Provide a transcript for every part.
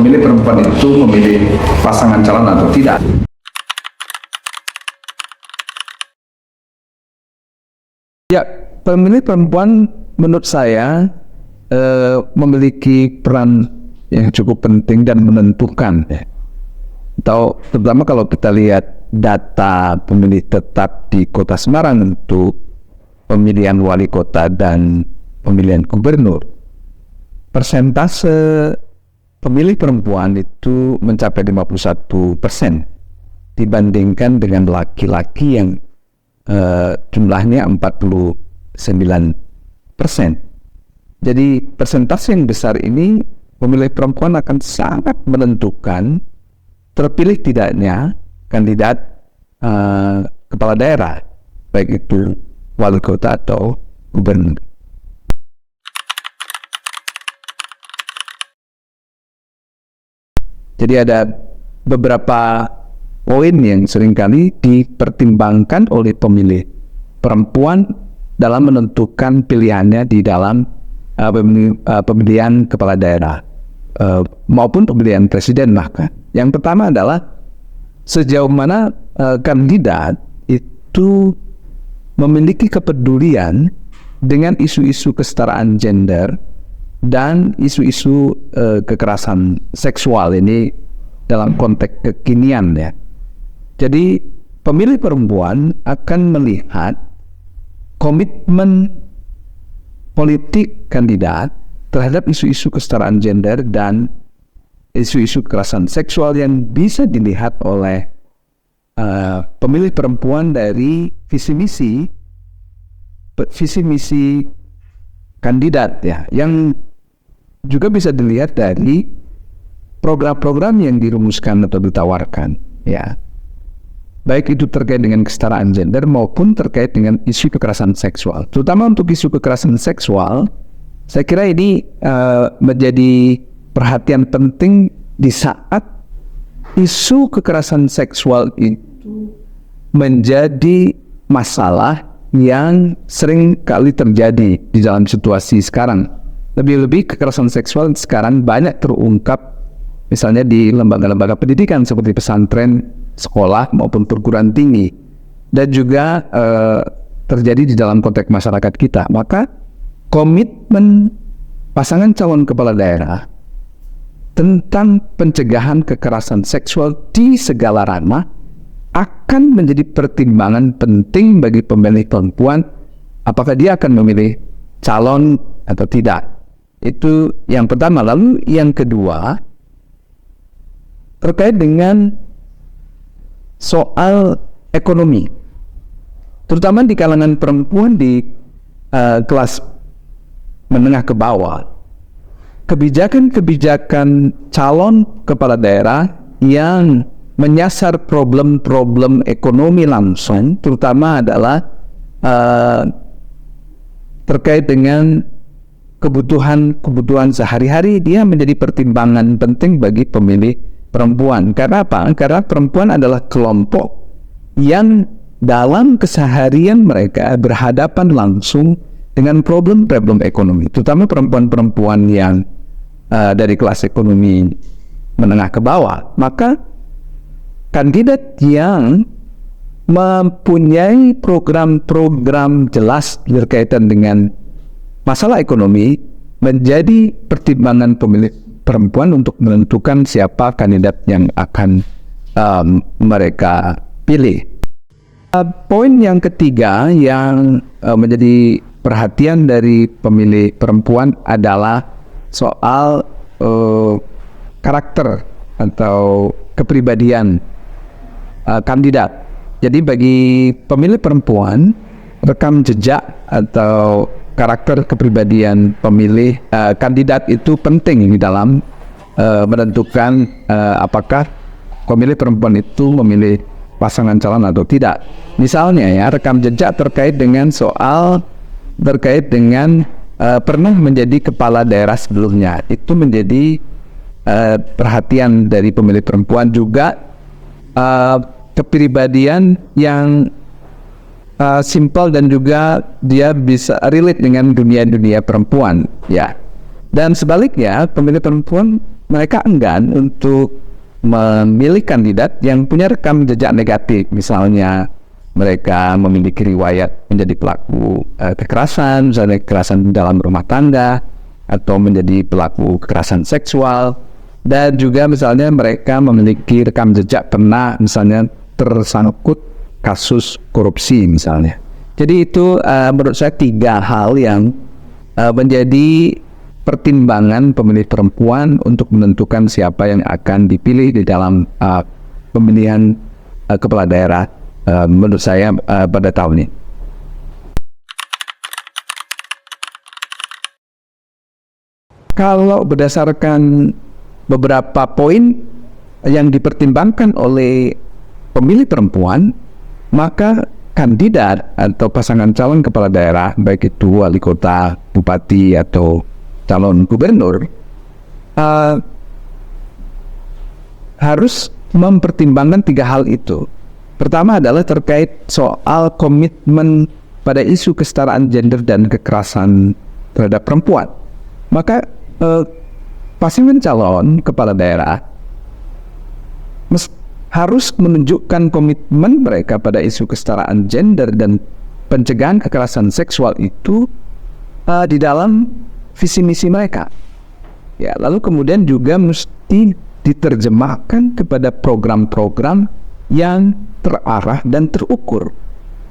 pemilih perempuan itu memilih pasangan calon atau tidak. Ya, pemilih perempuan menurut saya memiliki peran yang cukup penting dan menentukan. Atau terutama kalau kita lihat data pemilih tetap di Kota Semarang untuk pemilihan wali kota dan pemilihan gubernur, persentase pemilih perempuan itu mencapai 51% dibandingkan dengan laki-laki yang jumlahnya 49%. Jadi persentase yang besar ini pemilih perempuan akan sangat menentukan terpilih tidaknya kandidat kepala daerah, baik itu wali kota atau gubernur. Jadi ada beberapa poin yang seringkali dipertimbangkan oleh pemilih perempuan dalam menentukan pilihannya di dalam pemilihan kepala daerah maupun pemilihan presiden bahkan. Yang pertama adalah sejauh mana kandidat itu memiliki kepedulian dengan isu-isu kesetaraan gender dan isu-isu kekerasan seksual ini dalam konteks kekinian ya. Jadi pemilih perempuan akan melihat komitmen politik kandidat terhadap isu-isu kesetaraan gender dan isu-isu kekerasan seksual yang bisa dilihat oleh pemilih perempuan dari visi misi kandidat ya, yang juga bisa dilihat dari program-program yang dirumuskan atau ditawarkan ya, baik itu terkait dengan kesetaraan gender maupun terkait dengan isu kekerasan seksual. Terutama untuk isu kekerasan seksual, saya kira ini menjadi perhatian penting di saat isu kekerasan seksual itu menjadi masalah yang sering kali terjadi di dalam situasi sekarang. Lebih-lebih kekerasan seksual sekarang banyak terungkap misalnya di lembaga-lembaga pendidikan seperti pesantren, sekolah maupun perguruan tinggi, dan juga terjadi di dalam konteks masyarakat kita. Maka komitmen pasangan calon kepala daerah tentang pencegahan kekerasan seksual di segala ranah akan menjadi pertimbangan penting bagi pemilih perempuan apakah dia akan memilih calon atau tidak. Itu yang pertama. Lalu yang kedua terkait dengan soal ekonomi, terutama di kalangan perempuan di kelas menengah ke bawah. Kebijakan-kebijakan calon kepala daerah yang menyasar problem-problem ekonomi langsung, terutama adalah terkait dengan kebutuhan sehari-hari, dia menjadi pertimbangan penting bagi pemilih perempuan. Karena apa? Karena perempuan adalah kelompok yang dalam keseharian mereka berhadapan langsung dengan problem-problem ekonomi, terutama perempuan-perempuan yang dari kelas ekonomi menengah ke bawah. Maka kandidat yang mempunyai program-program jelas berkaitan dengan masalah ekonomi menjadi pertimbangan pemilih perempuan untuk menentukan siapa kandidat yang akan mereka pilih. Poin yang ketiga yang menjadi perhatian dari pemilih perempuan adalah soal karakter atau kepribadian kandidat. Jadi bagi pemilih perempuan, rekam jejak atau karakter kepribadian pemilih kandidat itu penting di dalam menentukan apakah pemilih perempuan itu memilih pasangan calon atau tidak. Misalnya ya, rekam jejak terkait dengan soal terkait dengan pernah menjadi kepala daerah sebelumnya, itu menjadi perhatian dari pemilih perempuan. Juga kepribadian yang simpel dan juga dia bisa relate dengan dunia-dunia perempuan ya. Dan sebaliknya, pemilih perempuan mereka enggan untuk memilih kandidat yang punya rekam jejak negatif. Misalnya mereka memiliki riwayat menjadi pelaku kekerasan, misalnya kekerasan dalam rumah tangga, atau menjadi pelaku kekerasan seksual, dan juga misalnya mereka memiliki rekam jejak pernah misalnya tersangkut kasus korupsi misalnya. Jadi itu menurut saya 3 hal yang menjadi pertimbangan pemilih perempuan untuk menentukan siapa yang akan dipilih di dalam pemilihan kepala daerah menurut saya pada tahun ini. Kalau berdasarkan beberapa poin yang dipertimbangkan oleh pemilih perempuan, maka kandidat atau pasangan calon kepala daerah, baik itu wali kota, bupati, atau calon gubernur, harus mempertimbangkan 3 hal itu. Pertama adalah terkait soal komitmen pada isu kesetaraan gender dan kekerasan terhadap perempuan. Maka pasangan calon kepala daerah harus menunjukkan komitmen mereka pada isu kesetaraan gender dan pencegahan kekerasan seksual itu di dalam visi misi mereka. Ya, lalu kemudian juga mesti diterjemahkan kepada program-program yang terarah dan terukur,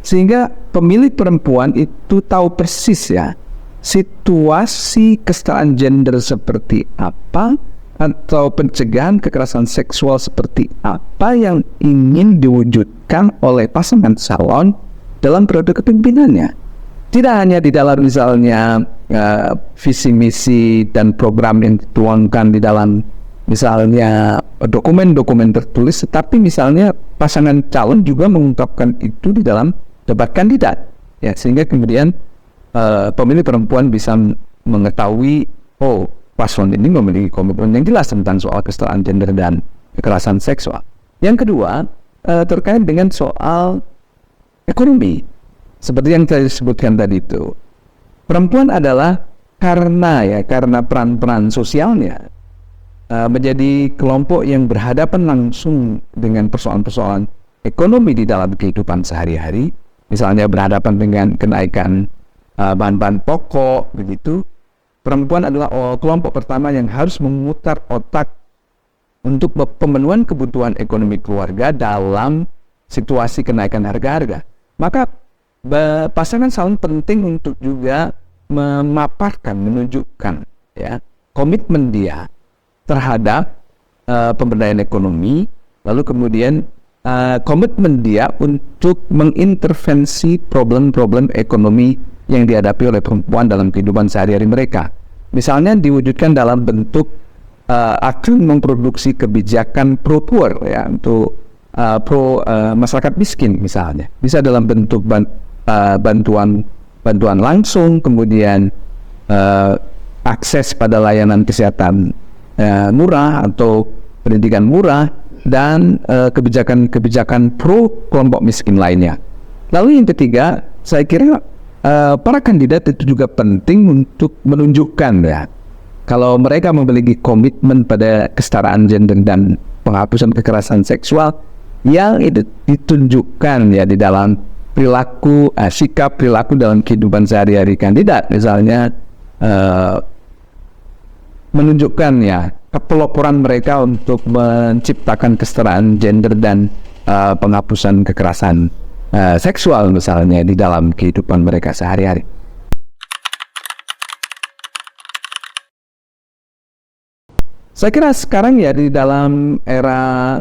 sehingga pemilih perempuan itu tahu persis ya situasi kesetaraan gender seperti apa atau pencegahan kekerasan seksual seperti apa yang ingin diwujudkan oleh pasangan calon dalam periode kepemimpinannya. Tidak hanya di dalam misalnya visi misi dan program yang dituangkan di dalam misalnya dokumen-dokumen tertulis, tetapi misalnya pasangan calon juga mengungkapkan itu di dalam debat kandidat, ya, sehingga kemudian pemilih perempuan bisa mengetahui, oh, paslon ini memiliki komitmen yang jelas tentang soal kesetaraan gender dan kekerasan seksual. Yang kedua, terkait dengan soal ekonomi. Seperti yang saya sebutkan tadi itu, perempuan adalah karena peran-peran sosialnya menjadi kelompok yang berhadapan langsung dengan persoalan-persoalan ekonomi di dalam kehidupan sehari-hari, misalnya berhadapan dengan kenaikan bahan-bahan pokok, begitu. Perempuan adalah kelompok pertama yang harus memutar otak untuk pemenuhan kebutuhan ekonomi keluarga dalam situasi kenaikan harga-harga. Maka pasangan calon penting untuk juga memaparkan, menunjukkan ya komitmen dia terhadap pemberdayaan ekonomi, lalu kemudian komitmen dia untuk mengintervensi problem-problem ekonomi yang dihadapi oleh perempuan dalam kehidupan sehari-hari mereka. Misalnya diwujudkan dalam bentuk akan memproduksi kebijakan pro-poor ya, untuk pro masyarakat miskin misalnya. Bisa dalam bentuk bantuan langsung, kemudian akses pada layanan kesehatan murah atau pendidikan murah, dan kebijakan pro kelompok miskin lainnya. Lalu yang ketiga, saya kira para kandidat itu juga penting untuk menunjukkan ya, kalau mereka memiliki komitmen pada kesetaraan gender dan penghapusan kekerasan seksual yang itu ditunjukkan ya di dalam perilaku, sikap perilaku dalam kehidupan sehari-hari kandidat. Misalnya menunjukkan ya kepeloporan mereka untuk menciptakan kesetaraan gender dan penghapusan kekerasan seksual misalnya di dalam kehidupan mereka sehari-hari. Saya kira sekarang ya di dalam era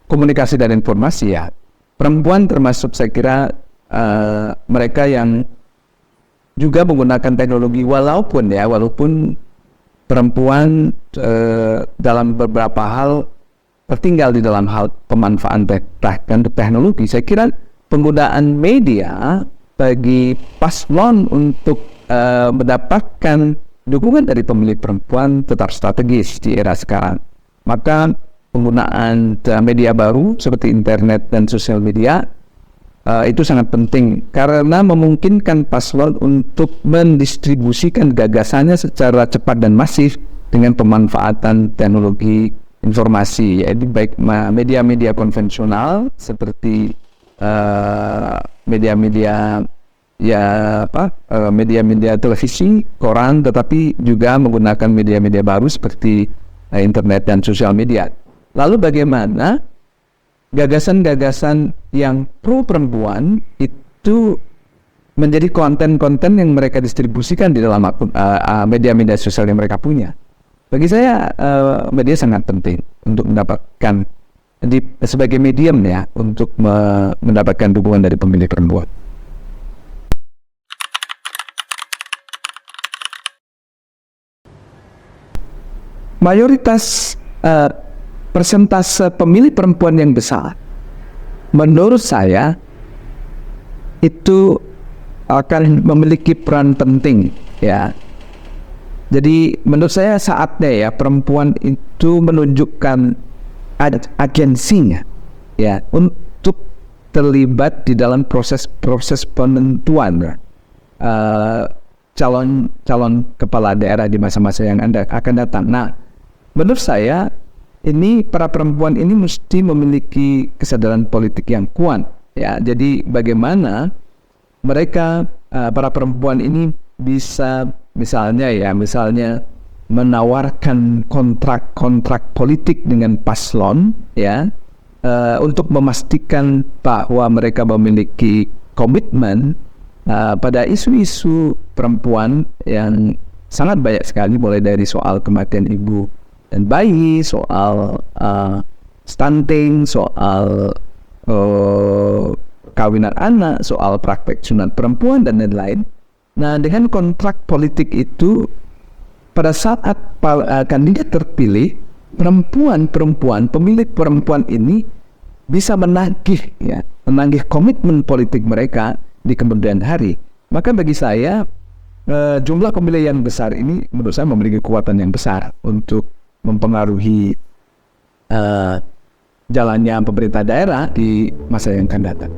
komunikasi dan informasi ya, perempuan termasuk saya kira mereka yang juga menggunakan teknologi, walaupun perempuan dalam beberapa hal tertinggal di dalam hal pemanfaatan teknologi. Saya kira penggunaan media bagi paslon untuk mendapatkan dukungan dari pemilih perempuan tetap strategis di era sekarang. Maka penggunaan media baru seperti internet dan sosial media itu sangat penting karena memungkinkan paslon untuk mendistribusikan gagasannya secara cepat dan masif dengan pemanfaatan teknologi informasi, yaitu baik media-media konvensional seperti media-media media-media televisi, koran, tetapi juga menggunakan media-media baru seperti internet dan sosial media. Lalu bagaimana gagasan-gagasan yang pro perempuan itu menjadi konten-konten yang mereka distribusikan di dalam media-media sosial yang mereka punya. Bagi saya media sangat penting untuk mendapatkan sebagai medium ya untuk mendapatkan dukungan dari pemilih perempuan. Mayoritas persentase pemilih perempuan yang besar, menurut saya itu akan memiliki peran penting ya. Jadi menurut saya saatnya ya perempuan itu menunjukkan agensinya ya untuk terlibat di dalam proses penentuan calon kepala daerah di masa-masa yang akan datang. Nah, menurut saya ini para perempuan ini mesti memiliki kesadaran politik yang kuat ya. Jadi bagaimana mereka para perempuan ini bisa misalnya menawarkan kontrak politik dengan paslon ya untuk memastikan bahwa mereka memiliki komitmen pada isu-isu perempuan yang sangat banyak sekali, mulai dari soal kematian ibu dan bayi, soal stunting, soal kawinan anak, soal praktek sunat perempuan dan lain-lain. Nah, dengan kontrak politik itu, pada saat kandidat terpilih, pemilih perempuan ini bisa menagih komitmen politik mereka di kemudian hari. Maka bagi saya jumlah pemilih yang besar ini menurut saya memiliki kekuatan yang besar untuk mempengaruhi jalannya pemerintah daerah di masa yang akan datang.